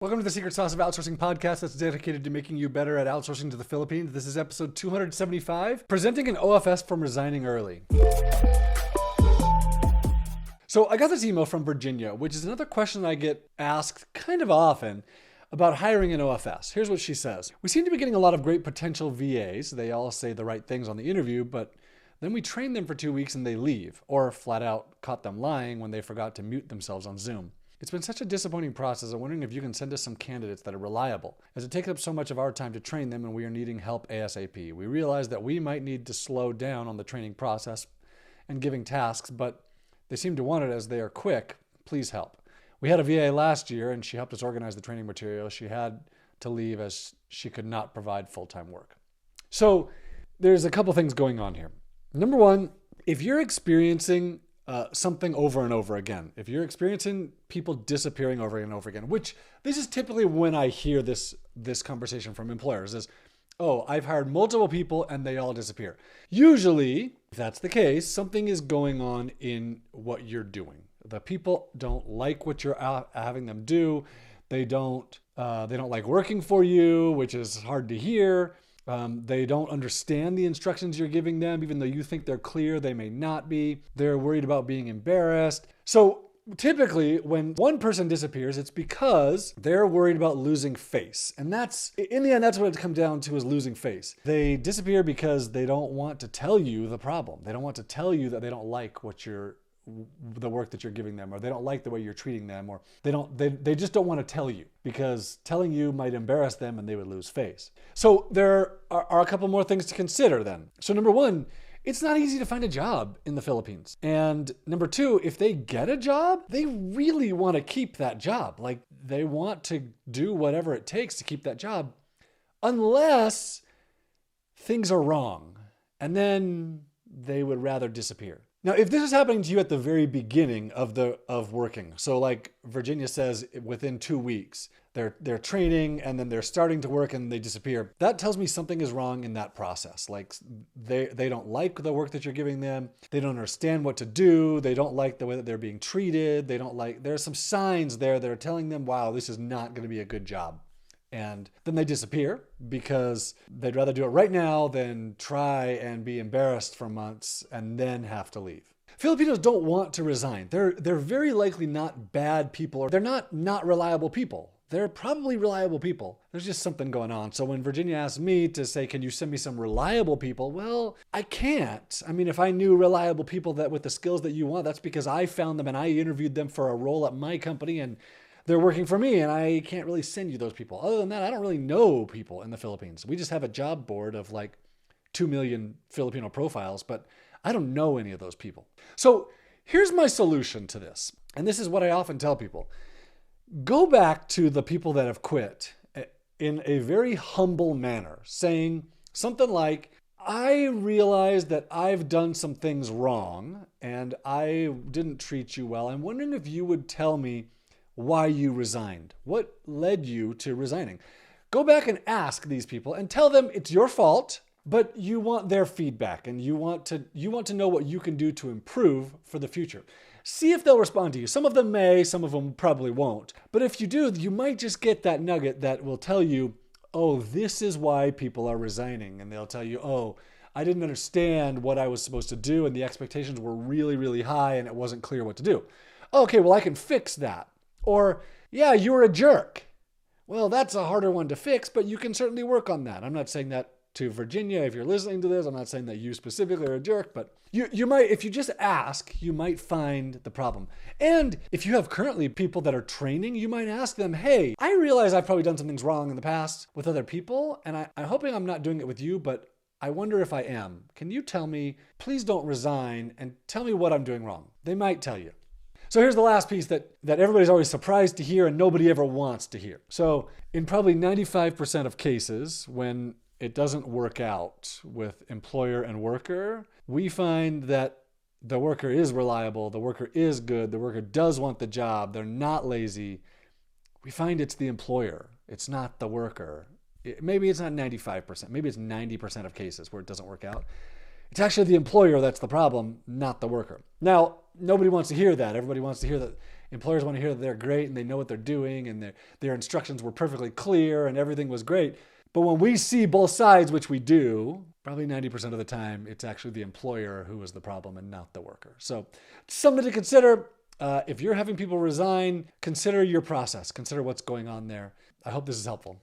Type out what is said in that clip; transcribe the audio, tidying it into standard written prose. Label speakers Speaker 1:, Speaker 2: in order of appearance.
Speaker 1: Welcome to the Secret Sauce of Outsourcing podcast that's dedicated to making you better at outsourcing to the Philippines. This is episode 275, presenting an OFS from resigning early. So I got this email from Virginia, which is another question I get asked kind of often about hiring an OFS. Here's what she says. We seem to be getting a lot of great potential VAs. They all say the right things on the interview, but then we train them for 2 weeks and they leave, or flat out caught them lying when they forgot to mute themselves on Zoom. It's been such a disappointing process. I'm wondering if you can send us some candidates that are reliable, as it takes up so much of our time to train them and we are needing help ASAP. We realize that we might need to slow down on the training process and giving tasks, but they seem to want it as they are quick. Please help. We had a VA last year and she helped us organize the training material. She had to leave as she could not provide full-time work. So there's a couple things going on here. Number one, if you're experiencing something over and over again, if you're experiencing people disappearing over and over again, which this is typically when I hear this conversation from employers is, oh, I've hired multiple people and they all disappear. Usually, if that's the case, something is going on in what you're doing. The people don't like what you're having them do. They don't like working for you, which is hard to hear. They don't understand the instructions you're giving them. Even though you think they're clear, they may not be. They're worried about being embarrassed. So typically when one person disappears, it's because they're worried about losing face. And that's, in the end, that's what it comes down to, is losing face. They disappear because they don't want to tell you the problem. They don't want to tell you that they don't like the work that you're giving them, or they don't like the way you're treating them, or they just don't want to tell you, because telling you might embarrass them and they would lose face. So there are a couple more things to consider then. So number one, it's not easy to find a job in the Philippines. And number two, if they get a job, they really want to keep that job. Like, they want to do whatever it takes to keep that job, unless things are wrong, and then they would rather disappear. Now, if this is happening to you at the very beginning of working, so like Virginia says, within 2 weeks, they're training and then they're starting to work and they disappear, that tells me something is wrong in that process. Like, they don't like the work that you're giving them. They don't understand what to do. They don't like the way that they're being treated. There's some signs there that are telling them, wow, this is not going to be a good job. And then they disappear because they'd rather do it right now than try and be embarrassed for months and then have to leave. Filipinos don't want to resign. They're very likely not bad people, or they're not reliable people. They're probably reliable people. There's just something going on. So when Virginia asked me to say, can you send me some reliable people? Well, I can't. I mean, if I knew reliable people that with the skills that you want, that's because I found them and I interviewed them for a role at my company and they're working for me, and I can't really send you those people. Other than that, I don't really know people in the Philippines. We just have a job board of like 2 million Filipino profiles, but I don't know any of those people. So here's my solution to this. And this is what I often tell people. Go back to the people that have quit in a very humble manner, saying something like, I realize that I've done some things wrong and I didn't treat you well. I'm wondering if you would tell me why you resigned. What led you to resigning? Go back and ask these people and tell them it's your fault, but you want their feedback and you want to know what you can do to improve for the future. See if they'll respond to you. Some of them may, some of them probably won't. But if you do, you might just get that nugget that will tell you, oh, this is why people are resigning. And they'll tell you, oh, I didn't understand what I was supposed to do and the expectations were really, really high and it wasn't clear what to do. Okay, well, I can fix that. Or, yeah, you were a jerk. Well, that's a harder one to fix, but you can certainly work on that. I'm not saying that to Virginia. If you're listening to this, I'm not saying that you specifically are a jerk, but you might, if you just ask, you might find the problem. And if you have currently people that are training, you might ask them, hey, I realize I've probably done some things wrong in the past with other people, and I'm hoping I'm not doing it with you, but I wonder if I am. Can you tell me, please don't resign, and tell me what I'm doing wrong? They might tell you. So here's the last piece that everybody's always surprised to hear and nobody ever wants to hear. So in probably 95% of cases, when it doesn't work out with employer and worker, we find that the worker is reliable, the worker is good, the worker does want the job, they're not lazy. We find it's the employer, it's not the worker. Maybe it's not 95%, maybe it's 90% of cases where it doesn't work out. It's actually the employer that's the problem, not the worker. Now, nobody wants to hear that. Everybody wants to hear that Employers want to hear that they're great and they know what they're doing and their instructions were perfectly clear and everything was great. But when we see both sides, which we do, probably 90% of the time, it's actually the employer who is the problem and not the worker. So something to consider. If you're having people resign, consider your process. Consider what's going on there. I hope this is helpful.